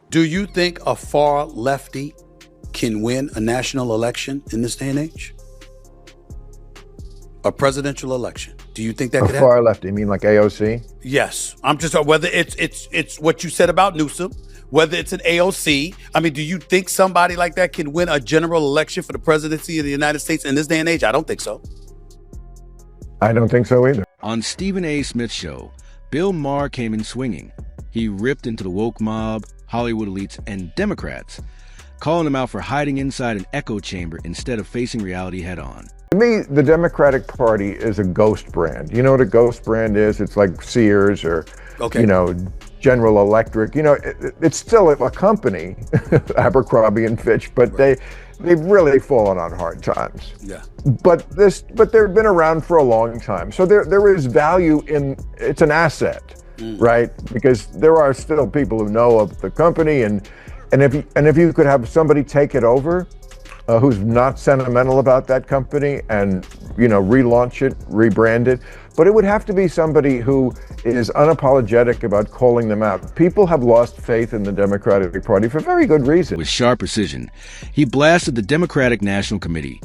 Do you think a far lefty can win a national election in this day and age? A presidential election. Do you think that could happen? A far left, you mean like AOC? Yes. I'm just whether it's what you said about Newsom, whether it's an AOC. I mean, do you think somebody like that can win a general election for the presidency of the United States in this day and age? I don't think so. I don't think so either. On Stephen A. Smith's show, Bill Maher came in swinging. He ripped into the woke mob, Hollywood elites, and Democrats, calling them out for hiding inside an echo chamber instead of facing reality head on. To me, the Democratic Party is a ghost brand. You know what a ghost brand is? It's like Sears or, General Electric. It's still a company, Abercrombie and Fitch, but they've really fallen on hard times. Yeah. But they've been around for a long time. So there is value in, it's an asset, right? Because there are still people who know of the company, and if you could have somebody take it over, who's not sentimental about that company and, relaunch it, rebrand it. But it would have to be somebody who is unapologetic about calling them out. People have lost faith in the Democratic Party for very good reason. With sharp precision, he blasted the Democratic National Committee,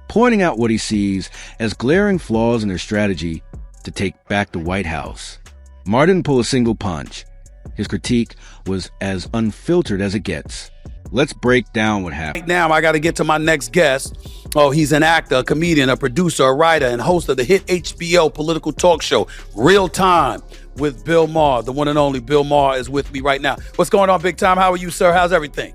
pointing out what he sees as glaring flaws in their strategy to take back the White House. Maher didn't pull a single punch. His critique was as unfiltered as it gets. Let's break down what happened. Right now, I got to get to my next guest. Oh, he's an actor, a comedian, a producer, a writer, and host of the hit HBO political talk show, Real Time with Bill Maher. The one and only Bill Maher is with me right now. What's going on, Big Time? How are you, sir? How's everything?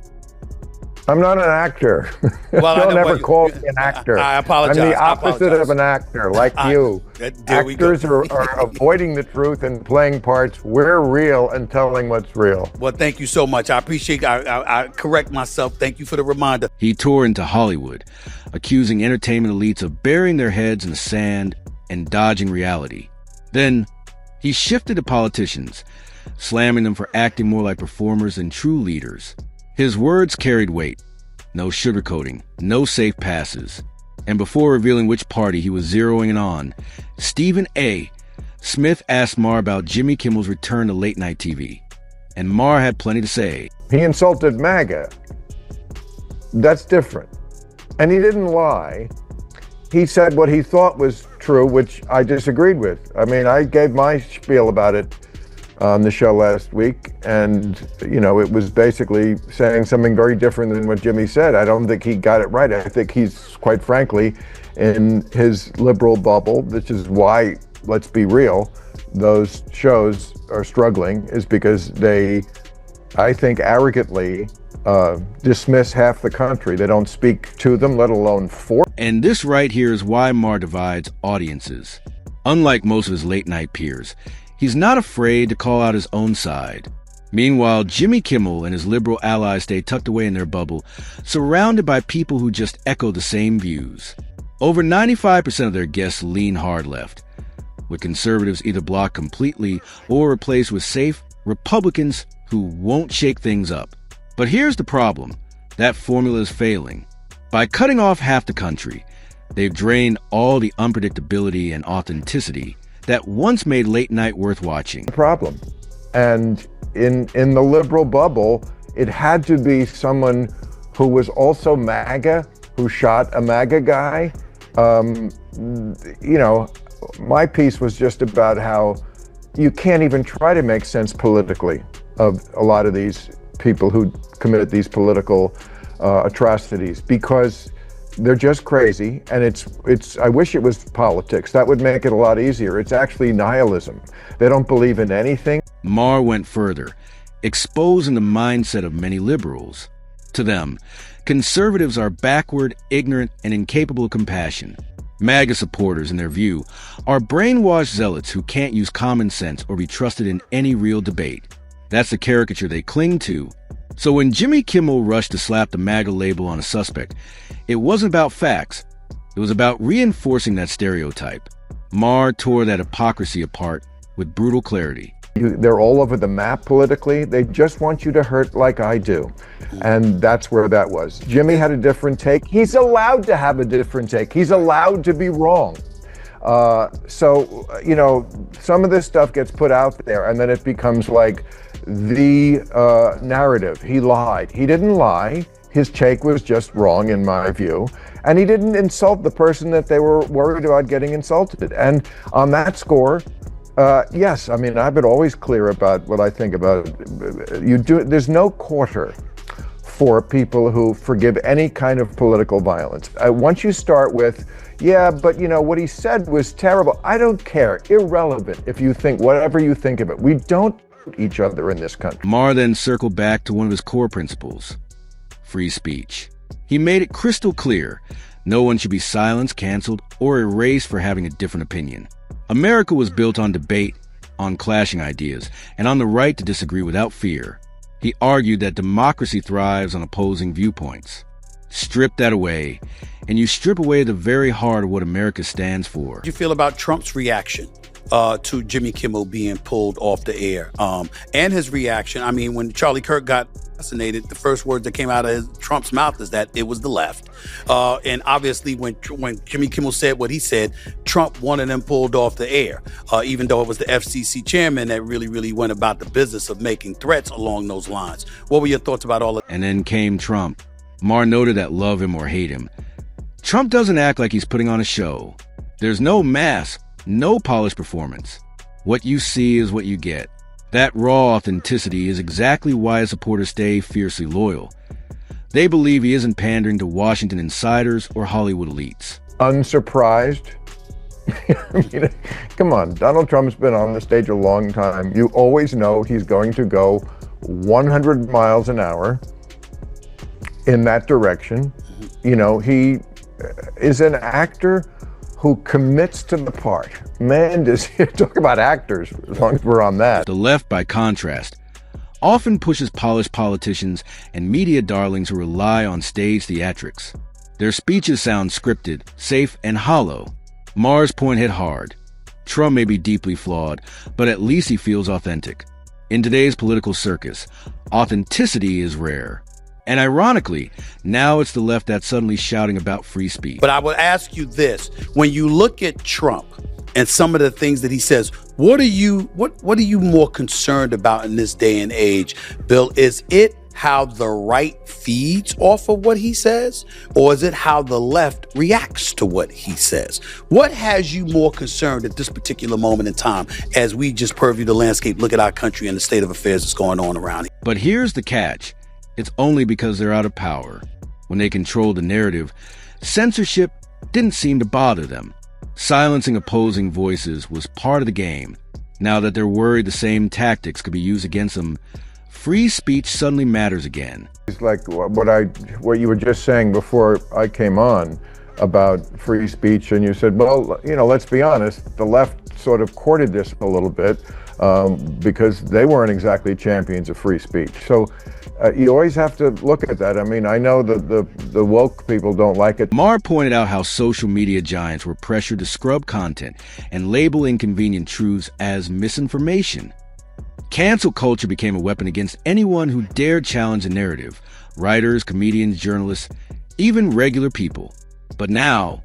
I'm not an actor. Well, Don't ever call me an actor. I apologize. I'm the opposite of an actor, like you. Actors are avoiding the truth and playing parts. We're real and telling what's real. Well, thank you so much. I appreciate I correct myself. Thank you for the reminder. He tore into Hollywood, accusing entertainment elites of burying their heads in the sand and dodging reality. Then he shifted to politicians, slamming them for acting more like performers than true leaders. His words carried weight. No sugarcoating, no safe passes. And before revealing which party he was zeroing in on, Stephen A. Smith asked Maher about Jimmy Kimmel's return to late-night TV. And Maher had plenty to say. He insulted MAGA. That's different. And he didn't lie. He said what he thought was true, which I disagreed with. I mean, I gave my spiel about it on the show last week, and it was basically saying something very different than what Jimmy said. I don't think he got it right. I think he's, quite frankly, in his liberal bubble, which is why, let's be real, those shows are struggling, is because they, I think, arrogantly dismiss half the country. They don't speak to them, let alone for. And this right here is why Maher divides audiences. Unlike most of his late-night peers, he's not afraid to call out his own side. Meanwhile, Jimmy Kimmel and his liberal allies stay tucked away in their bubble, surrounded by people who just echo the same views. Over 95% of their guests lean hard left, with conservatives either blocked completely or replaced with safe Republicans who won't shake things up. But here's the problem. That formula is failing. By cutting off half the country, they've drained all the unpredictability and authenticity that once made late night worth watching. Problem. And in the liberal bubble, it had to be someone who was also MAGA, who shot a MAGA guy. My piece was just about how you can't even try to make sense politically of a lot of these people who committed these political atrocities, because they're just crazy, and it's. I wish it was politics. That would make it a lot easier. It's actually nihilism. They don't believe in anything. Maher went further, exposing the mindset of many liberals. To them, conservatives are backward, ignorant, and incapable of compassion. MAGA supporters, in their view, are brainwashed zealots who can't use common sense or be trusted in any real debate. That's the caricature they cling to. So when Jimmy Kimmel rushed to slap the MAGA label on a suspect, it wasn't about facts. It was about reinforcing that stereotype. Maher tore that hypocrisy apart with brutal clarity. They're all over the map politically. They just want you to hurt like I do. And that's where that was. Jimmy had a different take. He's allowed to have a different take. He's allowed to be wrong. So, some of this stuff gets put out there and then it becomes like the narrative. He lied. He didn't lie. His take was just wrong, in my view. And he didn't insult the person that they were worried about getting insulted. And on that score, yes, I mean, I've been always clear about what I think about there's no quarter for people who forgive any kind of political violence. Once you start with, yeah, but what he said was terrible. I don't care. Irrelevant if you think whatever you think of it. We don't each other in this country. Maher then circled back to one of his core principles: free speech. He made it crystal clear no one should be silenced, canceled, or erased for having a different opinion. America was built on debate, on clashing ideas, and on the right to disagree without fear. He argued that democracy thrives on opposing viewpoints. Strip that away, and you strip away the very heart of what America stands for. How do you feel about Trump's reaction to Jimmy Kimmel being pulled off the air? And his reaction, I mean, when Charlie Kirk got assassinated, the first words that came out of Trump's mouth is that it was the left. And obviously, when Jimmy Kimmel said what he said, Trump wanted him pulled off the air, even though it was the FCC chairman that really went about the business of making threats along those lines. What were your thoughts about all of that? And then came Trump. Maher noted that love him or hate him, Trump doesn't act like he's putting on a show. There's no mask, no polished performance. What you see is what you get. That raw authenticity is exactly why his supporters stay fiercely loyal. They believe he isn't pandering to Washington insiders or Hollywood elites. Unsurprised? I mean, come on, Donald Trump's been on the stage a long time. You always know he's going to go 100 miles an hour in that direction. He is an actor who commits to the part. Man, does he talk about actors, as long as we're on that. The left, by contrast, often pushes polished politicians and media darlings who rely on stage theatrics. Their speeches sound scripted, safe, and hollow. Maher's point hit hard. Trump may be deeply flawed, but at least he feels authentic. In today's political circus, authenticity is rare. And ironically, now it's the left that's suddenly shouting about free speech. But I will ask you this. When you look at Trump and some of the things that he says, what are you more concerned about in this day and age, Bill? Is it how the right feeds off of what he says, or is it how the left reacts to what he says? What has you more concerned at this particular moment in time as we just purview the landscape, look at our country and the state of affairs that's going on around here? But here's the catch. It's only because they're out of power. When they control the narrative, censorship didn't seem to bother them. Silencing opposing voices was part of the game. Now that they're worried the same tactics could be used against them, free speech suddenly matters again. It's like what you were just saying before I came on about free speech, and you said, well, let's be honest, the left sort of courted this a little bit because they weren't exactly champions of free speech. So you always have to look at that. I mean, I know that the woke people don't like it. Maher pointed out how social media giants were pressured to scrub content and label inconvenient truths as misinformation. Cancel culture became a weapon against anyone who dared challenge the narrative: writers, comedians, journalists, even regular people. But now,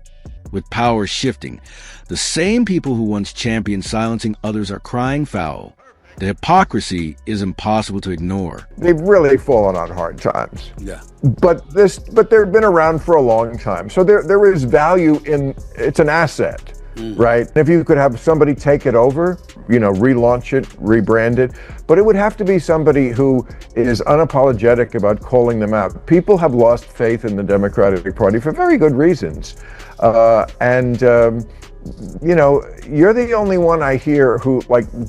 with power shifting, the same people who once championed silencing others are crying foul. The hypocrisy is impossible to ignore. They've really fallen on hard times. Yeah. But they've been around for a long time. So there is value in, it's an asset, right? If you could have somebody take it over, relaunch it, rebrand it, but it would have to be somebody who is unapologetic about calling them out. People have lost faith in the Democratic Party for very good reasons. You're the only one I hear who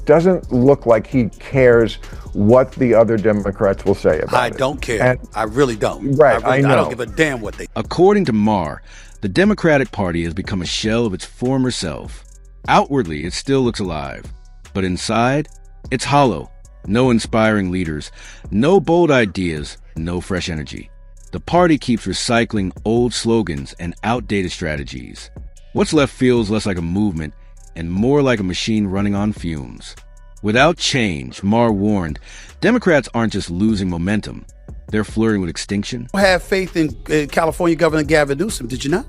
doesn't look like he cares what the other Democrats will say about it. I don't care. I really don't. Right, I know. I don't give a damn what they. According to Maher, the Democratic Party has become a shell of its former self. Outwardly, it still looks alive, but inside, it's hollow. No inspiring leaders, no bold ideas, no fresh energy. The party keeps recycling old slogans and outdated strategies. What's left feels less like a movement and more like a machine running on fumes. Without change, Maher warned, Democrats aren't just losing momentum, they're flirting with extinction. You have faith in California Governor Gavin Newsom, did you not?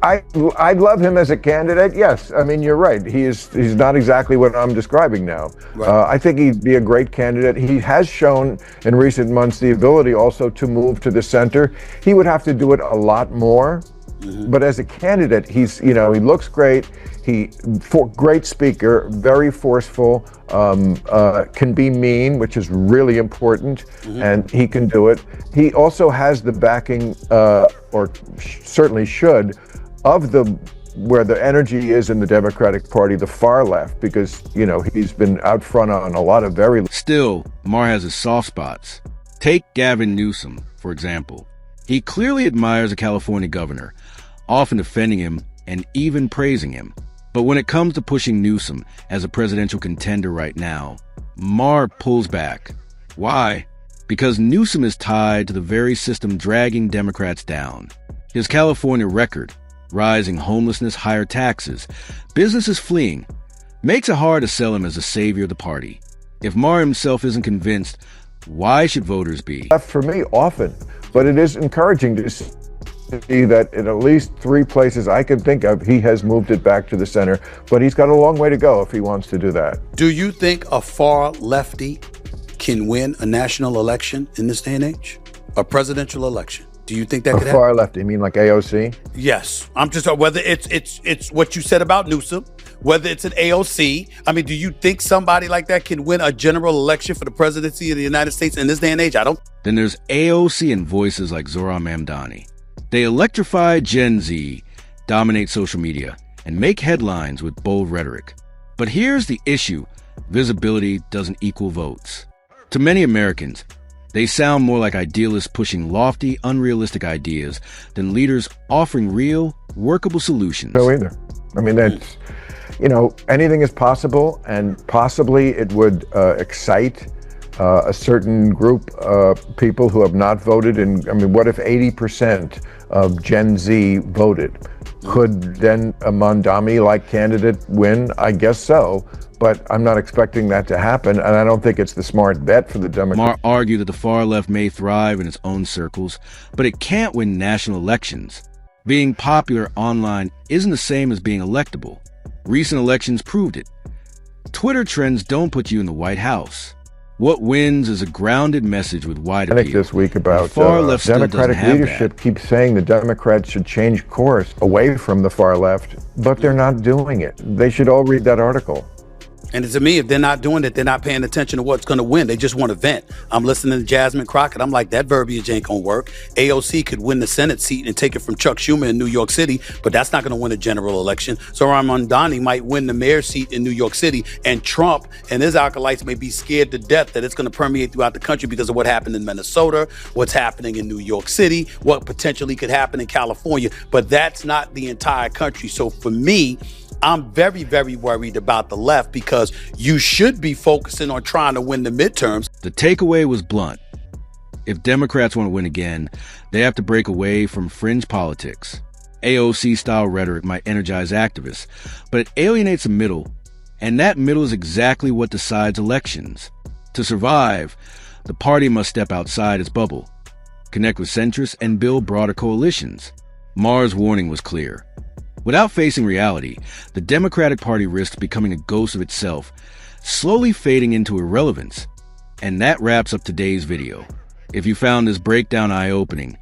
I love him as a candidate. Yes, I mean, you're right. He's not exactly what I'm describing now. Right. I think he'd be a great candidate. He has shown in recent months the ability also to move to the center. He would have to do it a lot more. But as a candidate, he looks great. Great speaker, very forceful, can be mean, which is really important, and he can do it. He also has the backing, or certainly should, of where the energy is in the Democratic Party, the far left, because, he's been out front on a lot of very... Still, Maher has his soft spots. Take Gavin Newsom, for example. He clearly admires a California governor, often defending him and even praising him. But when it comes to pushing Newsom as a presidential contender right now, Maher pulls back. Why? Because Newsom is tied to the very system dragging Democrats down. His California record, rising homelessness, higher taxes, businesses fleeing, makes it hard to sell him as a savior of the party. If Maher himself isn't convinced, why should voters be? For me, often. But it is encouraging to see that in at least 3 places I can think of, he has moved it back to the center. But he's got a long way to go if he wants to do that. Do you think a far lefty can win a national election in this day and age? A presidential election? Do you think that could happen? Far left, you mean like AOC? Yes. I'm just whether it's what you said about Newsom, whether it's an AOC. I mean, do you think somebody like that can win a general election for the presidency of the United States in this day and age? I don't. Then there's AOC and voices like Zohran Mamdani. They electrify Gen Z, dominate social media, and make headlines with bold rhetoric. But here's the issue. Visibility doesn't equal votes. To many Americans, they sound more like idealists pushing lofty, unrealistic ideas than leaders offering real, workable solutions. No, either. I mean, that's, anything is possible, and possibly it would excite a certain group of people who have not voted. What if 80% of Gen Z voted? Could then a Mamdani-like candidate win? I guess so. But I'm not expecting that to happen, and I don't think it's the smart bet for the Democrats. Maher argued that the far left may thrive in its own circles, but it can't win national elections. Being popular online isn't the same as being electable. Recent elections proved it. Twitter trends don't put you in the White House. What wins is a grounded message with wide appeal. I think this week about far left Democratic leadership keeps saying the Democrats should change course away from the far left, but they're not doing it. They should all read that article. And to me, if they're not doing it, they're not paying attention to what's going to win. They just want to vent. I'm listening to Jasmine Crockett. I'm like, that verbiage ain't going to work. AOC could win the Senate seat and take it from Chuck Schumer in New York City, but that's not going to win a general election. Zohran Mamdani might win the mayor seat in New York City, and Trump and his acolytes may be scared to death that it's going to permeate throughout the country because of what happened in Minnesota, what's happening in New York City, what potentially could happen in California. But that's not the entire country. So for me, I'm very, very worried about the left because you should be focusing on trying to win the midterms. The takeaway was blunt. If Democrats want to win again, they have to break away from fringe politics. AOC-style rhetoric might energize activists, but it alienates the middle, and that middle is exactly what decides elections. To survive, the party must step outside its bubble, connect with centrists, and build broader coalitions. Maher's warning was clear. Without facing reality, the Democratic Party risks becoming a ghost of itself, slowly fading into irrelevance. And that wraps up today's video. If you found this breakdown eye-opening,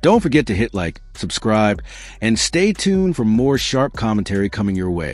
don't forget to hit like, subscribe, and stay tuned for more sharp commentary coming your way.